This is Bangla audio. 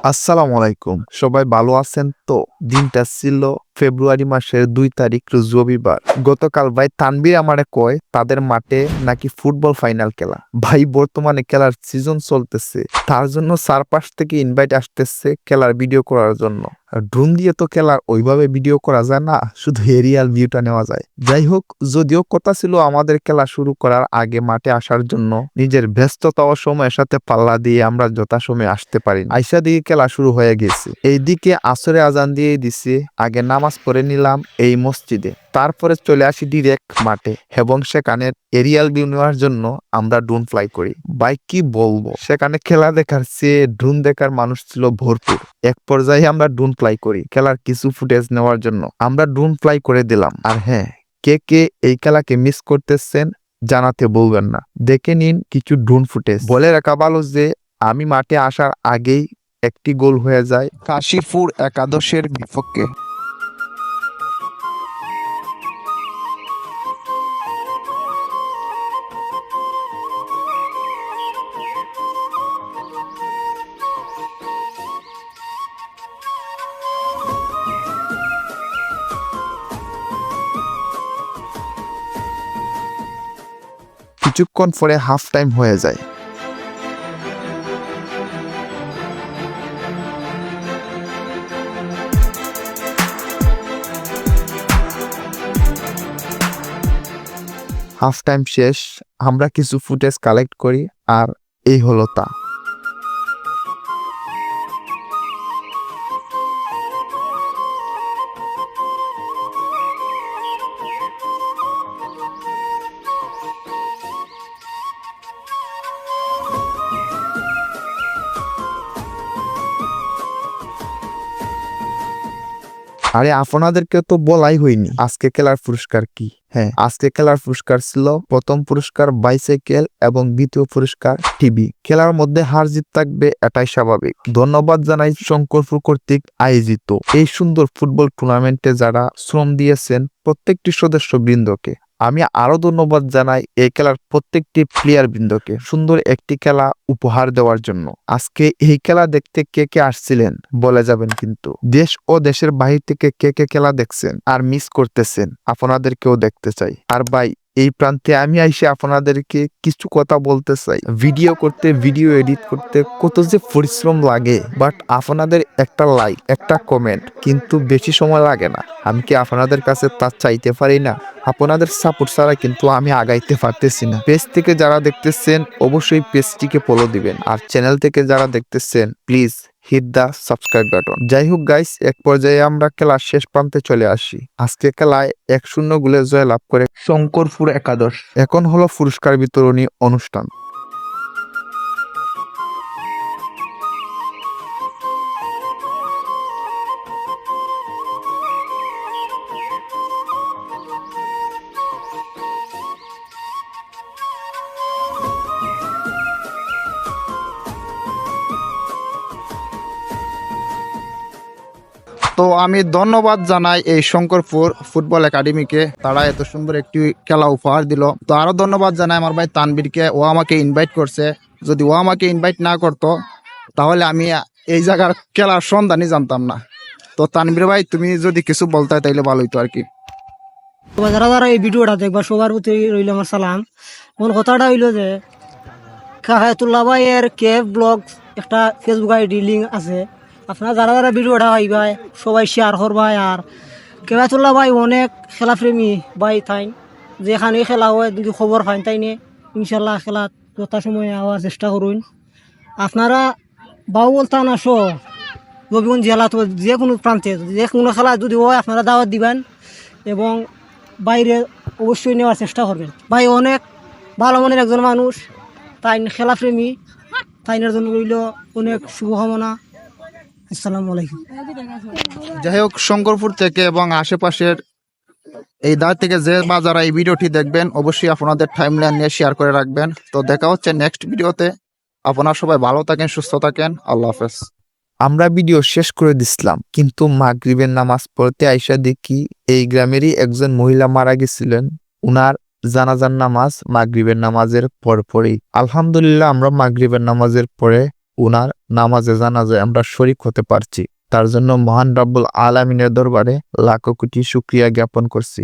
আসসালামু আলাইকুম। সবাই ভালো আছেন তো? দিনটা ছিল ফেব্রুয়ারি মাসের ২ তারিখ রবিবার। গতকাল ভাই তানভীর আমারে কয় তাদের মাঠে নাকি ফুটবল ফাইনাল খেলা। ভাই বর্তমানে খেলার সিজন চলতেছে। তার জন্য চারপাশ থেকে ইনভাইট আসতেছে খেলার ভিডিও করার জন্য। ড্রোন দিয়ে তো খেলার ওইভাবে ভিডিও করা যায় না, শুধু এরিয়াল ভিউটা নেওয়া যায়। যাই হোক, যদিও কথা ছিল আমাদের খেলা শুরু করার আগে মাঠে আসার জন্য, নিজের ব্যস্ততা ও সময়ের সাথে পাল্লা দিয়ে আমরা যথাসময়ে আসতে পারি। আইসা দিয়ে খেলা শুরু হয়ে গেছে। এইদিকে আসরে আজান দিয়ে দিছে, আগে নামাজ পড়ে নিলাম এই মসজিদে, তারপরে চলে আসি ডিরেক্ট মাঠে এবং সেখানে এরিয়াল ভিউ নেওয়ার জন্য আমরা ড্রোন ফ্লাই করি। ভাই কি বলবো, সেখানে খেলা দেখার চেয়ে ড্রোন দেখার মানুষ ছিল ভরপুর। এক পর্যায়ে আমরা ড্রোন ফ্লাই করি খেলার কিছু ফুটেজ নেওয়ার জন্য। আমরা ড্রোন ফ্লাই করে দিলাম। আর হ্যাঁ, কে কে এই খেলাকে মিস করতেছেন জানাতে বলবেন না। দেখে নিন কিছু ড্রোন ফুটেজ। বলে রাখা ভালো যে আমি মাঠে আসার আগেই একটি গোল হয়ে যায় কাশীপুর একাদশের বিপক্ষে। কিছুক্ষণ পরে হাফ টাইম হয়ে যায়। হাফ টাইম শেষ, আমরা কিছু ফুটেজ কালেক্ট করি, আর এই হলো তা। আরে আপনাদেরকে তো বলাই হয়নি আজকে খেলার পুরস্কার কি। হ্যাঁ, আজকে খেলার পুরস্কার ছিল প্রথম পুরস্কার বাইসাইকেল এবং দ্বিতীয় পুরস্কার টিভি। খেলার মধ্যে হার জিত থাকবে, এটাই স্বাভাবিক। ধন্যবাদ জানাই শঙ্করপুর কর্তৃক আয়োজিত এই সুন্দর ফুটবল টুর্নামেন্টে যারা শ্রম দিয়েছেন প্রত্যেকটি সদস্য বৃন্দকে। আমি আরো ধন্যবাদ জানাই এই খেলার প্রত্যেকটি প্লেয়ার বৃন্দকে সুন্দর একটি খেলা উপহার দেওয়ার জন্য। আজকে এই খেলা দেখতে কে কে আসছিলেন বলে যাবেন কিন্তু। দেশ ও দেশের বাহির থেকে কে কে খেলা দেখছেন আর মিস করতেছেন, আপনাদেরকেও দেখতে চাই। আর ভাই, এই প্রান্তে আমি আইসে আপনাদেরকে কিছু কথা বলতে চাই। ভিডিও করতে, ভিডিও এডিট করতে কত যে পরিশ্রম লাগে, বাট আপনাদের একটা লাইক, একটা কমেন্ট কিন্তু বেশি সময় লাগে না। আমি কি আপনাদের কাছে তা চাইতে পারি না? আপনাদের সাপোর্ট ছাড়া কিন্তু আমি আগাইতে পারতেছি না। পেজ থেকে যারা দেখতেছেন অবশ্যই পেজটিকে ফলো দিবেন, আর চ্যানেল থেকে যারা দেখতেছেন please hit the subscribe button. যাই হোক গাইস, এক পর্যায়ে আমরা খেলার শেষ প্রান্তে চলে আসি। আজকে খেলায় 1-0 গোলে জয় লাভ করে শঙ্করপুর একাদশ। এখন হলো পুরস্কার বিতরণী অনুষ্ঠান। তো আমি ধন্যবাদ জানাই এই শঙ্করপুর ফুটবল একাডেমিকে, তারা এত সুন্দর একটি খেলা উপহার দিল। তো আরো ধন্যবাদ জানাই আমার ভাই তানবীরকে, ও আমাকে ইনভাইট করছে। যদি ও আমাকে ইনভাইট না করতো তাহলে আমি এই জায়গার খেলার সন্ধানই জানতাম না। তো তানবীর ভাই, তুমি যদি কিছু বলতে তাইলে ভালো হইতো আর কি। যারা যারা এই ভিডিওটা দেখবা সবার প্রতি রইল আমার সালাম। কোন কথাটা হইলো যে খাহায়াতুল্লাহ ভাইয়ের কেভ ব্লগ একটা ফেসবুক আইডি লিঙ্ক আছে, আপনারা যারা যারা ভিডিওটা পাইবা সবাই শেয়ার করবাই। আর খাহায়াতুল্লাহ ভাই অনেক খেলাপ্রেমী ভাই থাইন, যেখানে খেলা হয় যদি খবর পাইন তাই নিয়ে ইনশাল্লাহ খেলা যথাসময়ে আওয়ার চেষ্টা করুন। আপনারা বাউল থানা সহ রবিগঞ্জ জেলা তো যে কোনো প্রান্তে যে কোনো খেলা যদি হয় আপনারা দাওয়াত দিবেন এবং বাইরে অবশ্যই নেওয়ার চেষ্টা করবেন। ভাই অনেক ভালো মনের একজন মানুষ, তাই খেলাপ্রেমী, তাইনের জন্য রইল অনেক শুভকামনা। আসসালামু আলাইকুম। যাই হোক, শঙ্করপুর থেকে এবং আশেপাশের এই দাঁড় থেকে যে বা যারা এই ভিডিওটি দেখবেন অবশ্যই আপনাদের টাইমলাইন নিয়ে শেয়ার করে রাখবেন। তো দেখা হচ্ছে নেক্সট ভিডিওতে। আপনারা সবাই ভালো থাকেন, সুস্থ থাকেন। আল্লাহ হাফেজ। আমরা ভিডিও শেষ করে দিছিলাম, কিন্তু মাগরিবের নামাজ পড়তে আইসা দেখি এই গ্রামেরই একজন মহিলা মারা গেছিলেন। উনার জানাজার নামাজ মাগরিবের নামাজের পরপরই। আলহামদুলিল্লাহ, আমরা মাগরিবের নামাজের পরে উনার নামাজে জানাজায় আমরা শরীক হতে পারছি। তার জন্য মহান রাব্বুল আলামিনের দরবারে লাখো কোটি শুকরিয়া জ্ঞাপন করছি।